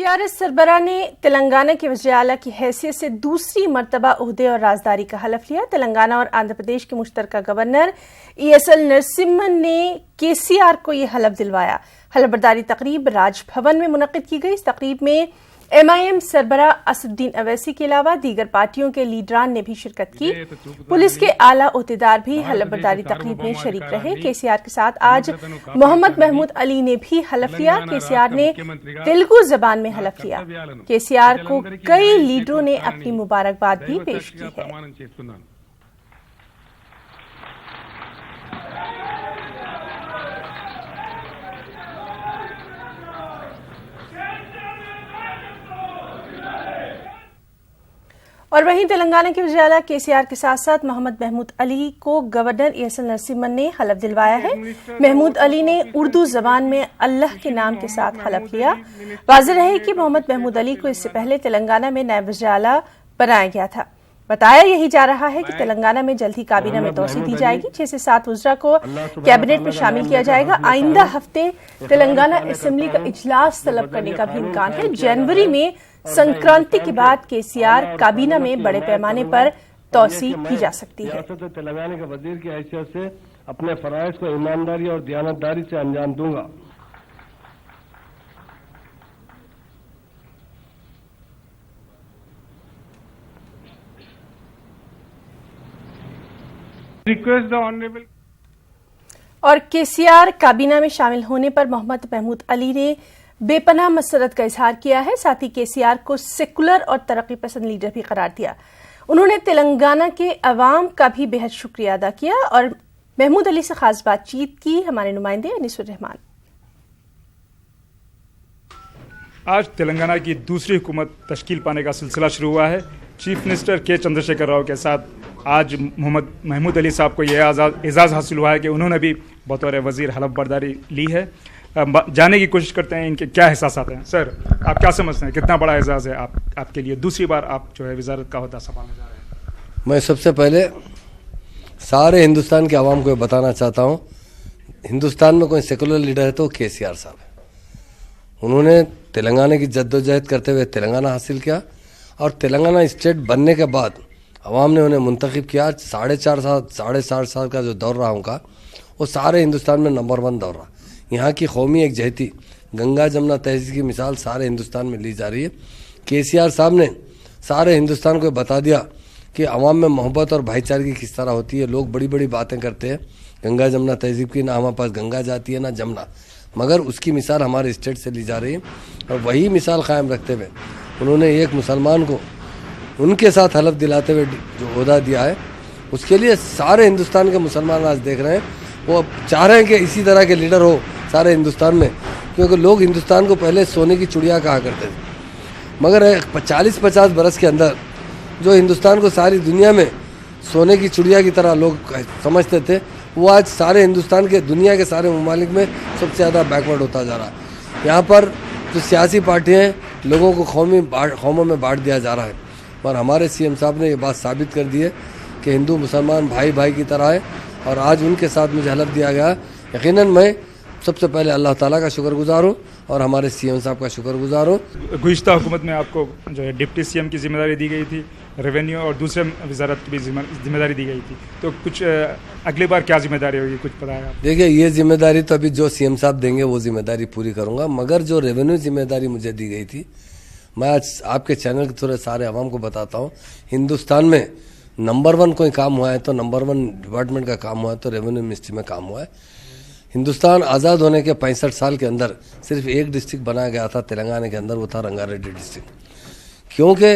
TRS सरबराह ने तेलंगाना के वज़ीर आला की हैसियत से दूसरी मर्तबा ओहदे और राजदारी का हलफ लिया। तेलंगाना और आंध्र प्रदेश के मुश्तरका गवर्नर ईएसएल नरसिम्हन ने केसीआर को यह हलफ दिलवाया। हलफबरदारी तकरीब राजभवन में मुनक्किद की गई। इस तकरीब में एमआईएम सरबराह असदुद्दीन अवैसी के अलावा दीगर पार्टियों के लीडरान ने भी शिरकत की। पुलिस के आला ओहदेदार भी हलफबरदारी तकरीब में शरीक रहे। केसीआर के साथ आज मोहम्मद महमूद अली ने भी हलफ लिया। केसीआर ने तेलुगु जबान में हलफ लिया। केसीआर को कई लीडरों ने अपनी मुबारकबाद भी पेश की है। और वहीं तेलंगाना के वज़ीर आला केसीआर के साथ साथ मोहम्मद महमूद अली को गवर्नर ईएसएल नरसिम्हन ने हलफ दिलवाया है। महमूद अली ने उर्दू जबान में अल्लाह के नाम के साथ हलफ लिया। वाज़ेह है कि मोहम्मद महमूद अली को इससे पहले तेलंगाना में नायब वज़ीर आला बनाया गया था। बताया यही जा रहा है कि तेलंगाना में जल्द ही काबीना में तोसी दी जाएगी। 6 से 7 वज़रा को कैबिनेट में शामिल किया जाएगा। आइंदा हफ्ते तेलंगाना असेंबली का इजलास तलब करने का भी इम्कान है। जनवरी में संक्रांति के बाद केसीआर काबीना में बड़े पैमाने पर तोसी की जा सकती है। तेलंगाना के वजीर की हैसियत से अपने फराइज को ईमानदारी और दयानतदारी से अंजाम दूंगा। Request the honourable. और केसीआर काबीना में शामिल होने पर मोहम्मद महमूद अली ने बेपनाह मसरत का इजहार किया है। साथ ही केसीआर को सेकुलर और तरक्की पसंद लीडर भी करार दिया। उन्होंने तेलंगाना के अवाम का भी बेहद शुक्रिया अदा किया और महमूद अली से खास बातचीत की। हमारे नुमाइंदे अनीसुर रहमान। आज तेलंगाना की दूसरी हुकूमत तश्कील पाने का सिलसिला शुरू हुआ है। चीफ मिनिस्टर के चंद्रशेखर राव के साथ आज मोहम्मद महमूद अली साहब को यह एजाज़ हासिल हुआ है कि उन्होंने भी बतौर वज़ीर हलफ बर्दारी ली है। जानने की कोशिश करते हैं इनके क्या एहसास आते हैं। सर, आप क्या समझते हैं, कितना बड़ा एजाज़ है आपके लिए दूसरी बार आप जो है वज़ारत का ओहदा संभालने जा रहे हैं? मैं सबसे पहले सारे हिंदुस्तान के आवाम को बताना चाहता हूँ, हिंदुस्तान में कोई सेकुलर लीडर है तो केसीआर साहब है। उन्होंने तेलंगाना की जद्दोजहद करते हुए तेलंगाना हासिल किया और तेलंगाना स्टेट बनने के बाद अवाम ने उन्हें मुंतखब किया। 4.5 साल का जो दौर रहा उनका, वो सारे हिंदुस्तान में नंबर 1 दौर रहा। यहाँ की कौमी एकजहती, गंगा जमुना तहजीब की मिसाल सारे हिंदुस्तान में ली जा रही है। केसीआर साहब ने सारे हिंदुस्तान को बता दिया कि अवाम में मोहब्बत और भाईचारे की किस तरह होती है। लोग बड़ी बड़ी बातें करते हैं गंगा जमुना तहजीब की, ना हमारे पास गंगा जाती है ना जमुना, मगर उसकी मिसाल हमारे स्टेट से ली जा रही है। और वही मिसाल कायम रखते हुए उन्होंने एक मुसलमान को उनके साथ हलफ दिलाते हुए जो ओहदा दिया है, उसके लिए सारे हिंदुस्तान के मुसलमान आज देख रहे हैं। वो चाह रहे हैं कि इसी तरह के लीडर हो सारे हिंदुस्तान में, क्योंकि लोग हिंदुस्तान को पहले सोने की चिड़िया कहा करते थे, मगर 40-50 बरस के अंदर जो हिंदुस्तान को सारी दुनिया में सोने की चिड़िया की तरह लोग समझते थे, वो आज सारे हिंदुस्तान के, दुनिया के सारे ममालिक में सबसे ज़्यादा बैकवर्ड होता जा रहा है। यहाँ पर जो सियासी पार्टियाँ हैं, लोगों को कौमों में बांट दिया जा रहा है। और हमारे सीएम साहब ने ये बात साबित कर दी है कि हिंदू मुसलमान भाई भाई की तरह है। और आज उनके साथ मुझे हलफ दिया गया। यकीनन मैं सबसे पहले अल्लाह ताला का शुक्रगुजार हूँ और हमारे सीएम साहब का शुक्रगुजार हूँ। गुज़िश्ता हुकूमत में आपको जो है डिप्टी सीएम की जिम्मेदारी दी गई थी, रेवेन्यू और दूसरे वजारत की भी जिम्मेदारी दी गई थी, तो कुछ अगली बार क्या जिम्मेदारी होगी, कुछ पता है? देखिए, ये जिम्मेदारी तो अभी जो सीएम साहब देंगे वो जिम्मेदारी पूरी करूँगा, मगर जो रेवेन्यू जिम्मेदारी मुझे दी गई थी, मैं आज आपके चैनल के थोड़े सारे आवाम को बताता हूँ। हिंदुस्तान में नंबर 1 कोई काम हुआ है तो नंबर 1 डिपार्टमेंट का काम हुआ है तो रेवेन्यू मिनिस्ट्री में काम हुआ है। हिंदुस्तान आज़ाद होने के 65 साल के अंदर सिर्फ एक डिस्ट्रिक्ट बनाया गया था तेलंगाना के अंदर, वो था रंगारेड्डी डिस्ट्रिक्ट। क्योंकि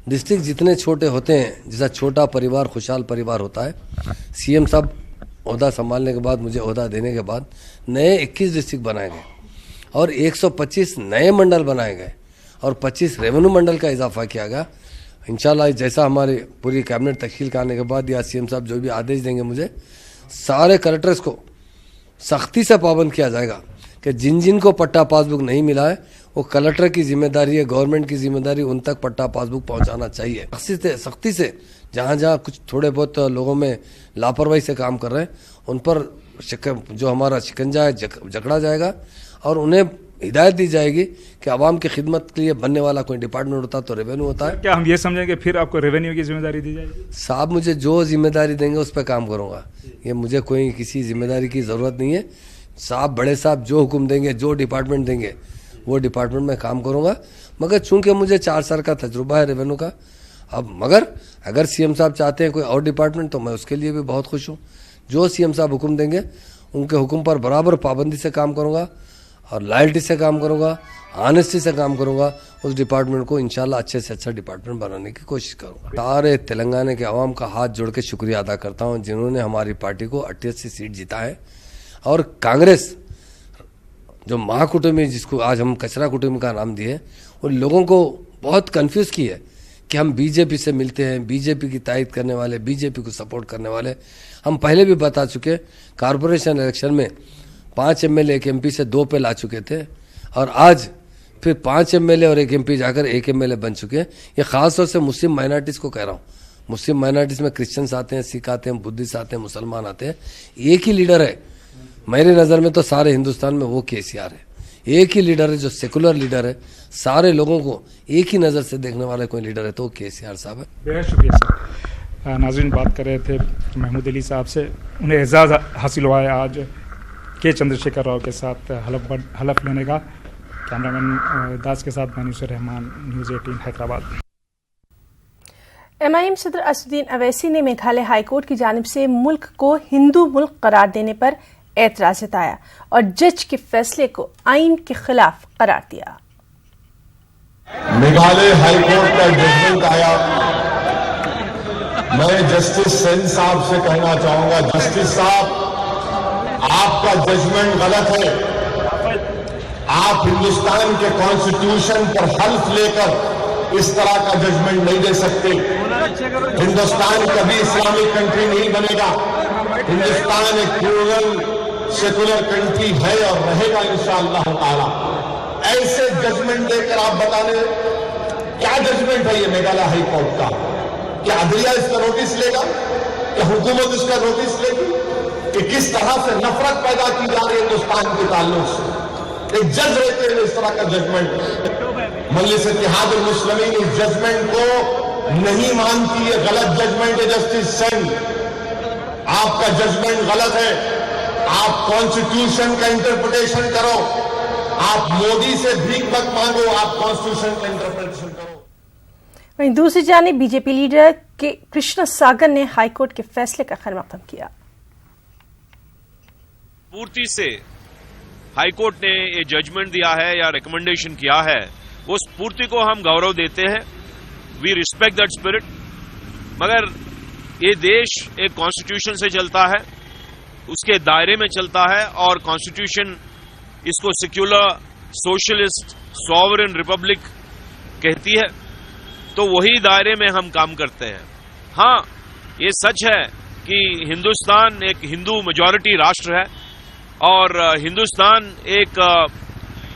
डिस्ट्रिक्ट जितने छोटे होते हैं, जैसा छोटा परिवार खुशहाल परिवार होता है, सीएम साहब ओहदा संभालने के बाद, मुझे ओहदा देने के बाद नए 21 डिस्ट्रिक्ट बनाए गए और 125 नए मंडल बनाए गए और 25 रेवेन्यू मंडल का इजाफा किया गया। इंशाल्लाह जैसा हमारी पूरी कैबिनेट तश्कील करने के बाद या सीएम साहब जो भी आदेश देंगे मुझे, सारे कलेक्टर्स को सख्ती से पाबंद किया जाएगा कि जिन जिन को पट्टा पासबुक नहीं मिला है, वो कलेक्टर की जिम्मेदारी है, गवर्नमेंट की जिम्मेदारी, उन तक पट्टा पासबुक पहुंचाना चाहिए। सख्ती से जहाँ जहाँ कुछ थोड़े बहुत लोगों में लापरवाही से काम कर रहे हैं, उन पर जो हमारा शिकंजा है जकड़ा जाएगा और उन्हें हिदायत दी जाएगी कि आवाम की खिदमत के लिए बनने वाला कोई डिपार्टमेंट होता तो रेवेन्यू होता है। क्या हम ये समझेंगे फिर आपको रेवेन्यू की जिम्मेदारी दी जाएगी? साहब मुझे जो जिम्मेदारी देंगे उस पर काम करूँगा, ये मुझे कोई किसी जिम्मेदारी की ज़रूरत नहीं है। साहब बड़े साहब जो हुक्म देंगे, जो डिपार्टमेंट देंगे वो डिपार्टमेंट में काम करूँगा। मगर चूंकि मुझे 4 साल का तजुर्बा है रेवेन्यू का, अब मगर अगर सीएम साहब चाहते हैं कोई और डिपार्टमेंट तो मैं उसके लिए भी बहुत खुश हूँ। जो सीएम साहब हुक्म देंगे उनके हुक्म पर बराबर पाबंदी से काम करूँगा और लॉयल्टी से काम करूँगा, ऑनेस्टी से काम करूँगा। उस डिपार्टमेंट को इंशाल्लाह अच्छे से अच्छा डिपार्टमेंट बनाने की कोशिश करूँगा। सारे तेलंगाना के आवाम का हाथ जोड़ के शुक्रिया अदा करता हूँ जिन्होंने हमारी पार्टी को 88 सीट जीता है। और कांग्रेस जो महाकुटुंबी, जिसको आज हम कचरा कुटुंबी का नाम दिए, उन लोगों को बहुत कंफ्यूज की है कि हम बीजेपी से मिलते हैं, बीजेपी की तायद करने वाले, बीजेपी को सपोर्ट करने वाले। हम पहले भी बता चुके, कॉरपोरेशन इलेक्शन में 5 एमएलए 1 एमपी से 2 पे ला चुके थे और आज फिर 5 एमएलए और 1 एमपी जाकर 1 एमएलए बन चुके हैं। ये खास तौर से मुस्लिम माइनॉरिटीज़ को कह रहा हूँ। मुस्लिम माइनॉरिटीज़ में क्रिश्चियंस आते हैं, सिख आते हैं, बुद्धिस्ट आते हैं, मुसलमान आते हैं। एक ही लीडर है मेरे नज़र में तो सारे हिंदुस्तान में, वो केसीआर है। एक ही लीडर है जो सेकुलर लीडर है, सारे लोगों को एक ही नज़र से देखने वाला कोई लीडर है तो वो केसीआर साहब है। बेहद शुक्रिया सर। नाज़रीन, बात कर रहे थे महमूद अली साहब से, उन्हें एजाज़ हासिल हुआ है आज के चंद्रशेखर राव के साथ हलफ लेने का। कैमरामैन दास के साथ मानूसर रहमान, न्यूज़ 18 हैदराबाद। एमआईएम सदर असदुद्दीन अवैसी ने मेघालय हाईकोर्ट की जानिब से मुल्क को हिंदू मुल्क करार देने पर एतराज जताया और जज के फैसले को आइन के खिलाफ करार दिया। मेघालय हाईकोर्ट का जजमेंट आया। मैं जस्टिस सेन साहब से कहना चाहूंगा, जस्टिस साहब, आपका जजमेंट गलत है। आप हिंदुस्तान के कॉन्स्टिट्यूशन पर हल्फ लेकर इस तरह का जजमेंट नहीं दे सकते। हिंदुस्तान कभी इस्लामिक कंट्री नहीं बनेगा। हिंदुस्तान एक प्लूरल सेकुलर कंट्री है और रहेगा इंशाअल्लाह ताला। ऐसे जजमेंट देकर आप बताने, क्या जजमेंट है ये मेघालय हाई कोर्ट का? क्या अदलिया इसका नोटिस लेगा? क्या हुकूमत इसका नोटिस लेगी कि किस तरह से नफरत पैदा की जा रही है हिंदुस्तान के ताल्लुक से? एक जज रहते हैं इस तरह का जजमेंट। मजलिस इत्तेहादुल मुस्लिमीन इस जजमेंट को नहीं मानती है, गलत जजमेंट है। जस्टिस सेन, आपका जजमेंट गलत है। आप कॉन्स्टिट्यूशन का इंटरप्रिटेशन करो। आप मोदी से भीख मत मांगो, आप कॉन्स्टिट्यूशन का इंटरप्रिटेशन करो। वहीं दूसरी जानिब बीजेपी लीडर के कृष्ण सागर ने हाईकोर्ट के फैसले का खैर मकदम किया। पूर्ति से हाईकोर्ट ने ये जजमेंट दिया है या रिकमेंडेशन किया है, उस स्फूर्ति को हम गौरव देते हैं। We respect that spirit. मगर ये देश एक कॉन्स्टिट्यूशन से चलता है, उसके दायरे में चलता है और कॉन्स्टिट्यूशन इसको सेक्युलर, सोशलिस्ट, सॉवरेन रिपब्लिक कहती है, तो वही दायरे में हम काम करते हैं। हाँ, ये सच है कि हिंदुस्तान एक हिंदू मेजॉरिटी राष्ट्र है और हिंदुस्तान एक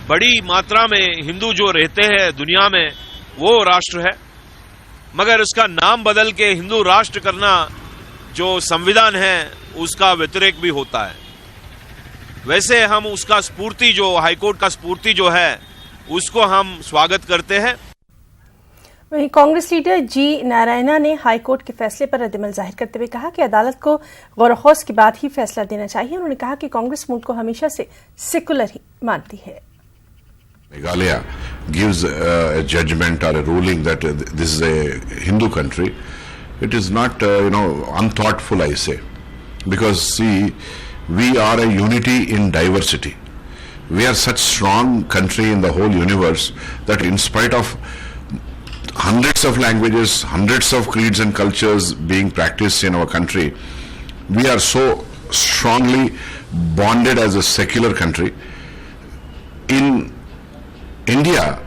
बड़ी मात्रा में हिंदू जो रहते हैं दुनिया में वो राष्ट्र है। मगर उसका नाम बदल के हिंदू राष्ट्र करना जो संविधान है उसका व्यतिरेक भी होता है। वैसे हम उसका स्फूर्ति, जो हाईकोर्ट का स्फूर्ति जो है, उसको हम स्वागत करते हैं। वहीं कांग्रेस लीडर जी नारायणा ने हाईकोर्ट के फैसले पर रद्दमल जाहिर करते हुए कहा कि अदालत को गौर-व-खौस के बाद ही फैसला देना चाहिए। उन्होंने कहा कि कांग्रेस मुल्क को हमेशा से सेकुलर ही मानती है। Meghalaya gives a judgment or a ruling that this is a Hindu country. It is not, unthoughtful, I say. Because, see, we are a unity in diversity. We are such strong country in the whole universe that in spite of hundreds of languages, hundreds of creeds and cultures being practiced in our country, we are so strongly bonded as a secular country. In India,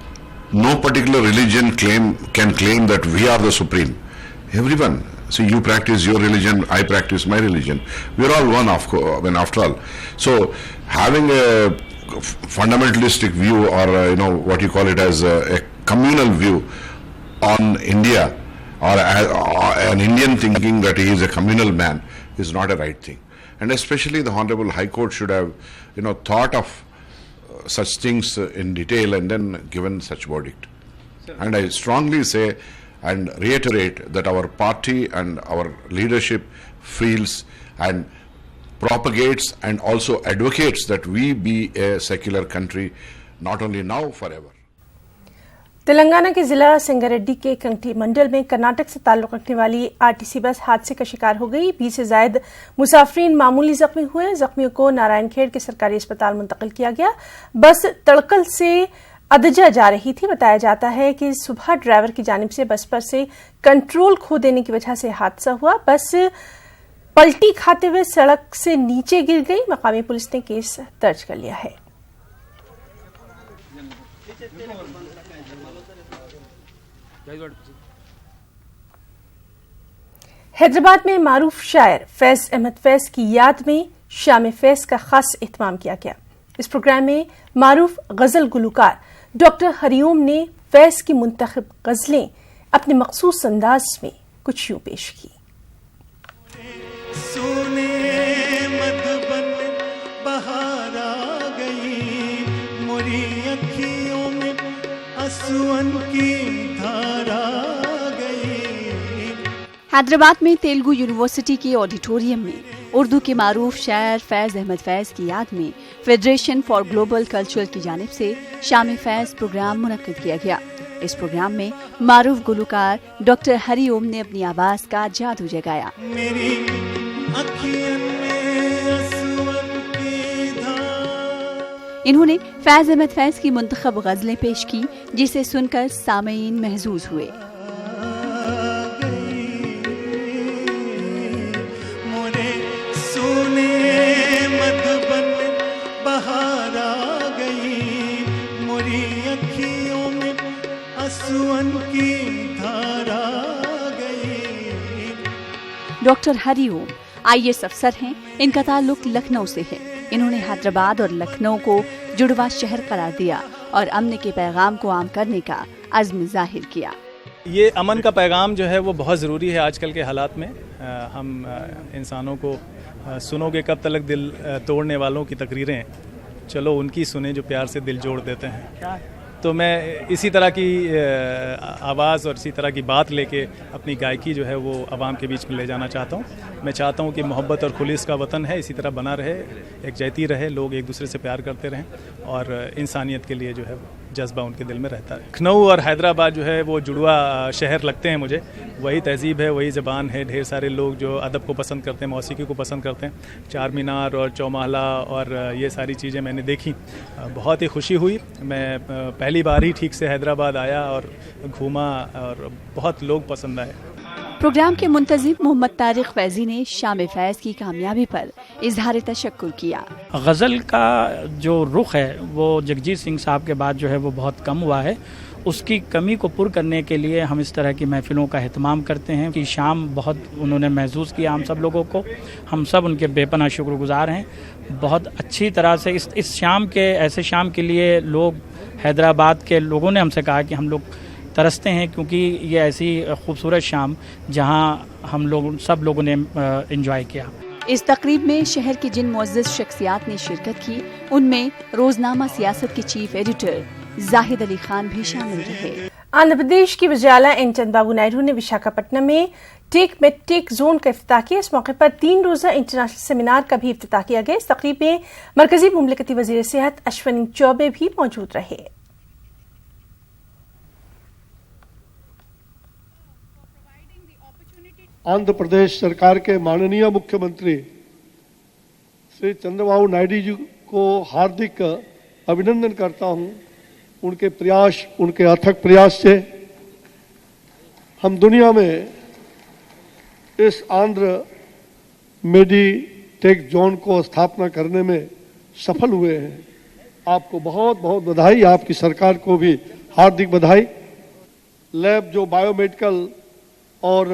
no particular religion can claim that we are the supreme. Everyone, see, you practice your religion, I practice my religion. We are all one, after all. So, having a fundamentalistic view, or what you call it as a communal view on India, or an Indian thinking that he is a communal man, is not a right thing. And especially the Honorable High Court should have, thought of such things in detail and then given such verdict. And I strongly say and reiterate that our party and our leadership feels and propagates and also advocates that we be a secular country, not only now, forever. Telangana के जिला संगारेड्डी के कंटी मंडल में कर्नाटक से ताल्लुक रखने वाली RTC bus हादसे का शिकार हो गई। 20 से ज्यादा मुसाफिरीन मामूली जख्मी हुए। जख्मियों को नारायणखेड़ के सरकारी अस्पताल मुंतकिल किया गया। बस तड़कल से अदजा जा रही थी। बताया जाता है कि सुबह ड्राइवर की जानिब से बस पर से कंट्रोल खो देने की वजह से हादसा हुआ। बस पलटी खाते हुए सड़क से नीचे गिर गई। मकामी पुलिस ने केस दर्ज कर लिया है। हैदराबाद में मारूफ शायर फैज अहमद फैज की याद में शाम फैज का खास एहतमाम किया गया। इस प्रोग्राम में मारूफ गजल गुलकार डॉक्टर हरिओम ने फैज की मुंतखब गजलें अपने मखसूस अंदाज में कुछ यूं पेश की। सोने मधुबन बहार आ गई, मोरी अखियों में आंसुओं की धारा आ गई। हैदराबाद में तेलुगु यूनिवर्सिटी के ऑडिटोरियम में उर्दू के मारूफ शायर फैज अहमद फैज की याद में फेडरेशन फॉर ग्लोबल कल्चर की जानिब से शाम फैज प्रोग्राम मुनक्किद किया गया। इस प्रोग्राम में मारूफ गुलकार डॉक्टर हरिओम ने अपनी आवाज का जादू जगाया। मेरी अखियों में आंसुओं की धारा। इन्होंने फैज अहमद फैज की मुंतखब गजलें पेश की, जिसे सुनकर सामीन महजूज हुए। डॉक्टर हरिओम आईएएस अफसर हैं। इनका ताल्लुक लखनऊ से है। इन्होंने हैदराबाद और लखनऊ को जुड़वा शहर करार दिया और अमन के पैगाम को आम करने का अज़्म जाहिर किया। ये अमन का पैगाम जो है वो बहुत ज़रूरी है आजकल के हालात में। हम इंसानों को सुनोगे कब तक दिल तोड़ने वालों की तकरीरें, चलो उनकी सुने जो प्यार से दिल जोड़ देते हैं। तो मैं इसी तरह की आवाज़ और इसी तरह की बात लेके अपनी गायकी जो है वो आवाम के बीच में ले जाना चाहता हूँ। मैं चाहता हूँ कि मोहब्बत और खुलिस का वतन है, इसी तरह बना रहे, एकजुटता रहे, लोग एक दूसरे से प्यार करते रहें और इंसानियत के लिए जो है जज्बा उनके दिल में रहता है। लखनऊ और हैदराबाद जो है वो जुड़वा शहर लगते हैं मुझे। वही तहजीब है, वही ज़बान है। ढेर सारे लोग जो अदब को पसंद करते हैं, मौसीकी को पसंद करते हैं। चार मीनार और चौमाला और ये सारी चीज़ें मैंने देखी, बहुत ही खुशी हुई। मैं पहली बार ही ठीक से हैदराबाद आया और घूमा और बहुत लोग पसंद आए। प्रोग्राम के मुंतजिम मोहम्मद तारिक फैजी ने शाम फैज की कामयाबी पर इजहार तशक्कुर किया। गज़ल का जो रुख है वो जगजीत सिंह साहब के बाद जो है वो बहुत कम हुआ है। उसकी कमी को पूरा करने के लिए हम इस तरह की महफिलों का एहतमाम करते हैं कि शाम बहुत उन्होंने महसूस किया हम सब लोगों को। हम सब उनके बेपनाह शुक्रगुजार हैं। बहुत अच्छी तरह से इस शाम के ऐसे शाम के लिए लोग हैदराबाद के लोगों ने हमसे कहा कि हम लोग तरसते हैं, क्योंकि ये ऐसी खूबसूरत शाम जहां हम लोग सब लोगों ने एंजॉय किया। इस तकरीब में शहर की जिन मुअज़्ज़ज़ शख्सियात ने शिरकत की उनमें रोजनामा सियासत के चीफ एडिटर जाहिद अली खान भी शामिल रहे। आंध्र प्रदेश की वज़ीर-ए-आला एन चंद्रबाबू नायडू ने विशाखापट्टनम में टेक मेडटेक जोन का इफ्तिताह किया। इस मौके पर 3 रोज़ा इंटरनेशनल सेमिनार का भी इफ्तिताह किया गया। इस तकरीब में मरकजी मुमलिकती वज़ीर सेहत अश्विनी चौबे भी मौजूद रहे। आंध्र प्रदेश सरकार के माननीय मुख्यमंत्री श्री चंद्रबाबू नायडू जी को हार्दिक अभिनंदन करता हूं। उनके प्रयास, उनके अथक प्रयास से हम दुनिया में इस आंध्र मेडिटेक जोन को स्थापना करने में सफल हुए हैं। आपको बहुत बहुत बधाई, आपकी सरकार को भी हार्दिक बधाई। लैब जो बायोमेडिकल और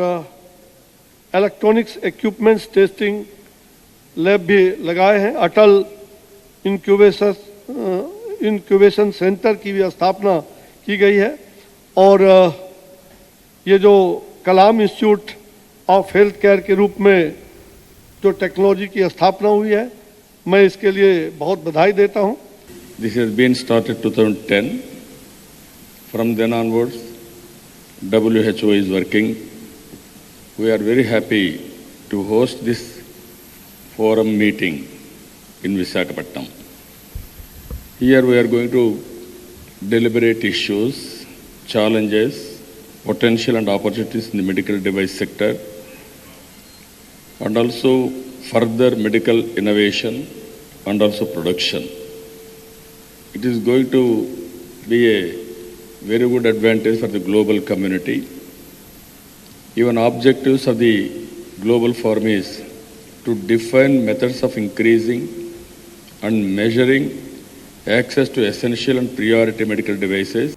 इलेक्ट्रॉनिक्स इक्विपमेंट्स टेस्टिंग लैब भी लगाए हैं। अटल इंक्यूबेशन सेंटर की भी स्थापना की गई है और ये जो कलाम इंस्टीट्यूट ऑफ हेल्थ केयर के रूप में जो टेक्नोलॉजी की स्थापना हुई है, मैं इसके लिए बहुत बधाई देता हूं। This has been started 2010. From then onwards, WHO is working. We are very happy to host this forum meeting in Visakhapatnam. Here we are going to deliberate issues, challenges, potential and opportunities in the medical device sector, and also further medical innovation and also production. It is going to be a very good advantage for the global community. Even objectives of the global forum is to define methods of increasing and measuring access to essential and priority medical devices.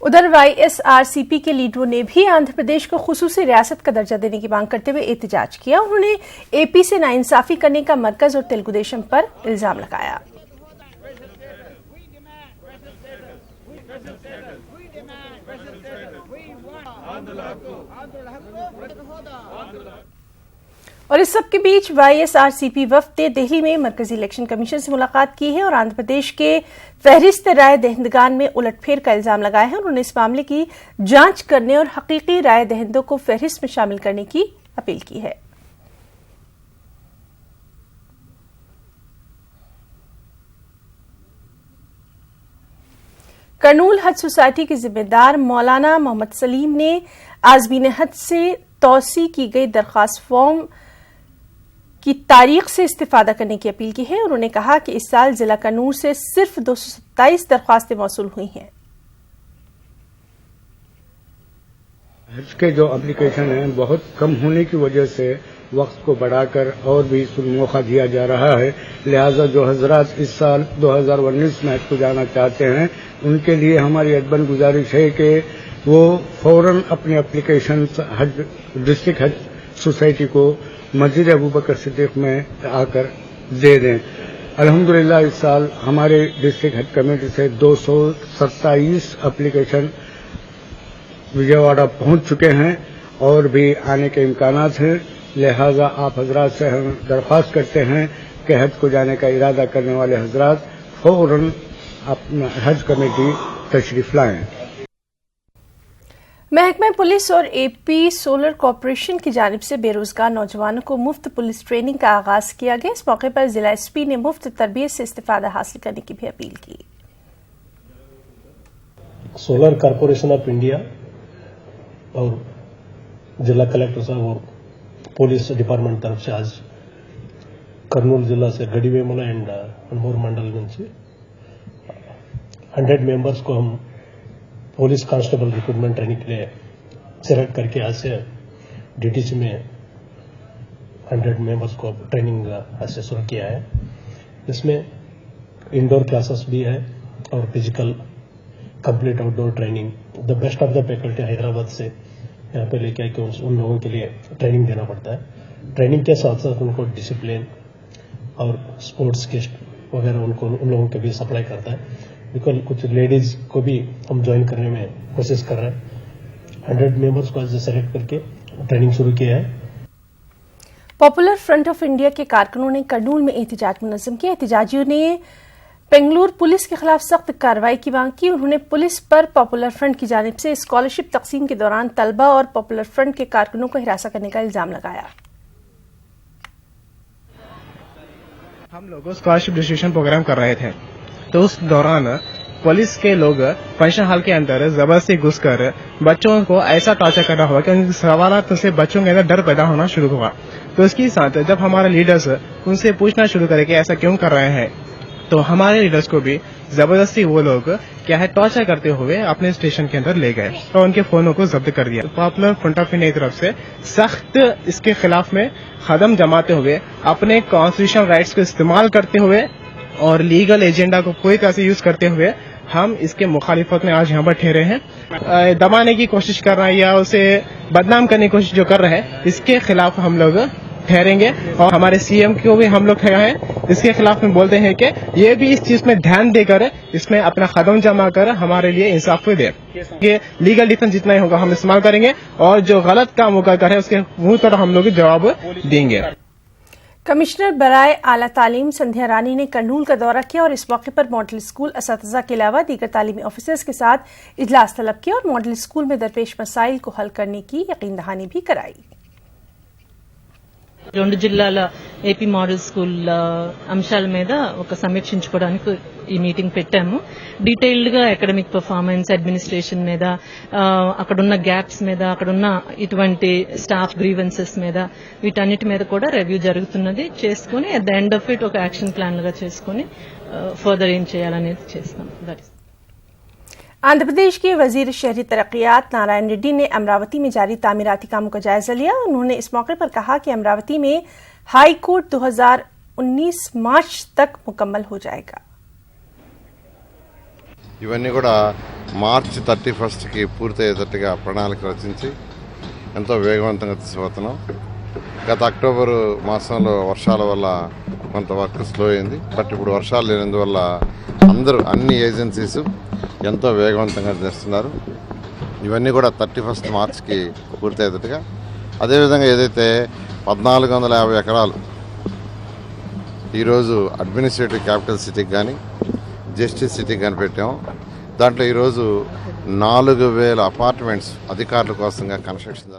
उधर YSRCP के लीडरों ने भी आंध्र प्रदेश को खुसूसी रियासत का दर्जा देने की मांग करते हुए एहतजाज किया। उन्होंने एपी से नाइंसाफी करने का मरकज और तेलुगु देशम पर इल्जाम लगाया। और इस सब के बीच YSRCP वफ्द ने दिल्ली में मरकजी इलेक्शन कमीशन से मुलाकात की है और आंध्र प्रदेश के फहरिस्त राय दहिंदगान में उलटफेर का इल्जाम लगाया है। उन्होंने इस मामले की जांच करने और हकीकी राय दहिंदों को फहरिस्त में शामिल करने की अपील की है। कर्नूल हज सोसाइटी के जिम्मेदार मौलाना मोहम्मद सलीम ने आज़मीन हज से तौसी की गई दरख्वास्त फॉर्म की तारीख से इस्तेफादा करने की अपील की है। उन्होंने कहा कि इस साल जिला कर्नूल से सिर्फ 227 दरख्वास्तें मौसूल हुई हैं। हज के जो एप्लीकेशन हैं बहुत कम होने की वजह से वक्त को बढ़ाकर और भी मौका दिया जा रहा है। लिहाजा जो हजरात इस साल 2019 में हज को जाना चाहते हैं उनके लिए हमारी अदबन गुजारिश है कि वो फौरन अपने एप्लीकेशन हज डिस्ट्रिक्ट हज सोसाइटी को मस्जिद अबू बकर सिद्दीक में आकर दे दें। अल्हम्दुलिल्लाह इस साल हमारे डिस्ट्रिक्ट हज कमेटी से 227 एप्लीकेशन विजयवाड़ा पहुंच चुके हैं और भी आने के इम्कानात हैं। लिहाजा आप हजरात से हम दरख्वास्त करते हैं कि हज को जाने का इरादा करने वाले हजरात फौरन अपना हज कमेटी तशरीफ लाएं। महकमा पुलिस और एपी सोलर कॉरपोरेशन की जानिब से बेरोजगार नौजवानों को मुफ्त पुलिस ट्रेनिंग का आगाज किया गया। इस मौके पर जिला एसपी ने मुफ्त तरबियत से इस्तिफादा हासिल करने की भी अपील की। सोलर कॉरपोरेशन ऑफ इंडिया और जिला कलेक्टर साहब और पुलिस डिपार्टमेंट तरफ से आज कर्नूल जिला से गढ़ीवेमुला एंड अनमोर मंडल నుంచి 100 मेंबर्स को हम पुलिस कांस्टेबल रिक्रूटमेंट ट्रेनिंग के लिए सेलेक्ट करके आज से डीटीसी में 100 मेंबर्स को ट्रेनिंग आज से शुरू किया है। इसमें इंडोर क्लासेस भी है और physical complete outdoor training the best of the faculty Hyderabad से यहाँ पे लेके आके उन लोगों के लिए ट्रेनिंग देना पड़ता है। ट्रेनिंग के साथ साथ उनको डिसिप्लिन और स्पोर्ट्स किट वगैरह उनको उन लोगों के भी सप्लाई करता है। बिकॉज कुछ लेडीज को भी हम ज्वाइन करने में कोशिश कर रहे हैं। 100 मेंबर्स को आज सेलेक्ट करके ट्रेनिंग शुरू किया है। पॉपुलर फ्रंट ऑफ इंडिया के कारकुनों ने कर्नूल में एहतजाज मुनज़्ज़म किया। एहतजाजियों ने बेंगलुरु पुलिस के खिलाफ सख्त कार्रवाई की मांग की। उन्होंने पुलिस पर पॉपुलर फ्रंट की जानिब से स्कॉलरशिप तकसीम के दौरान तलबा और पॉपुलर फ्रंट के कारकुनों को हिरासत करने का इल्जाम लगाया। हम लोग स्कॉलरशिप डिस्ट्रीब्यूशन प्रोग्राम कर रहे थे तो उस दौरान पुलिस के लोग फंक्शन हॉल के अंदर जबरदस्ती घुसकर बच्चों को ऐसा टॉर्चर करना हुआ कि उनके सवालात से बच्चों के अंदर डर पैदा होना शुरू हुआ। तो इसके साथ जब हमारे लीडर्स उनसे पूछना शुरू करे कि ऐसा क्यों कर रहे हैं तो हमारे लीडर्स को भी जबरदस्ती वो लोग क्या है टॉर्चर करते हुए अपने स्टेशन के अंदर ले गए और उनके फोनों को जब्त कर दिया। पॉपुलर फ्रंट ऑफ इंडिया की तरफ से सख्त इसके खिलाफ में कदम जमाते हुए अपने कॉन्स्टिट्यूशनल राइट्स को इस्तेमाल करते हुए और लीगल एजेंडा को पूरी तरह से यूज करते हुए हम इसके मुखालिफत में आज यहाँ पर ठहरे हैं। दबाने की कोशिश कर रहे हैं या उसे बदनाम करने की कोशिश जो कर रहे हैं इसके खिलाफ हम लोग ठहरेंगे और हमारे सीएम को भी हम लोग ठहरा है इसके खिलाफ में बोलते हैं कि ये भी इस चीज में ध्यान देकर इसमें अपना कदम जमा कर हमारे लिए इंसाफ दे। ये लीगल डिफेंस जितना ही होगा हम इस्तेमाल करेंगे और जो गलत काम होगा करे उसके मुंह पर हम लोग जवाब देंगे। कमिश्नर बराए आला तालीम संध्या रानी ने करनूल का दौरा किया और इस मौके पर मॉडल स्कूल असतिज़ा के अलावा दीगर तालीमी ऑफिसर्स के साथ इजलास तलब किया और मॉडल स्कूल में दरपेश मसाइल को हल करने की यकीन दहानी भी कराई। రెండు జిల్లాల ఏపీ మోడల్ స్కూల్ అంశాల మీద ఒక సమీక్షించుకోవడానికి ఈ మీటింగ్ పెట్టాము. డీటెయిల్డ్ గా అకాడమిక్ పర్ఫార్మెన్స్, అడ్మినిస్ట్రేషన్ మీద, అక్కడున్న గ్యాప్స్ మీద, అక్కడున్న ఇటువంటి స్టాఫ్ గ్రీవెన్సెస్ మీద, వీటన్నిటి మీద కూడా రివ్యూ జరుగుతున్నది. చేసుకుని at the end of it ఒక యాక్షన్ ప్లాన్ గా చేసుకుని ఫర్దర్ ఏం చేయాలనేది చేస్తాం. आंध्र प्रदेश के वजीर शहरी तरक्कियात नारायण रेड्डी ने अमरावती में जारी तामीराती कामों का जायजा लिया। उन्होंने इस मौके पर कहा कि अमरावती में हाई कोर्ट 2019 मार्च तक मुकम्मल हो जाएगा। ఇవన్నీ కూడా మార్చి 31కి పూర్తయ్యేటట్టుగా ప్రణాళిక రచించి ఎంతో వేగవంతంగా తీసుకుపోతున్నాం. గత అక్టోబర్ మాసంలో వర్షాల వల్ల కొంత వర్క్ స్లో అయింది. బట్ ఇప్పుడు వర్షాలు లేనందువల్ల అన్ని ఏజెన్సీస్ ఎంతో వేగవంతంగా చేస్తున్నారు. ఇవన్నీ కూడా 31 మార్చికి పూర్తయ్యేటట్టుగా. అదేవిధంగా ఏదైతే 1450 ఎకరాలు ఈరోజు అడ్మినిస్ట్రేటివ్ క్యాపిటల్ సిటీకి కానీ జస్టిస్ సిటీకి కానీ పెట్టాము. దాంట్లో ఈరోజు 4000 అపార్ట్మెంట్స్ అధికారుల కోసంగా కన్స్ట్రక్షన్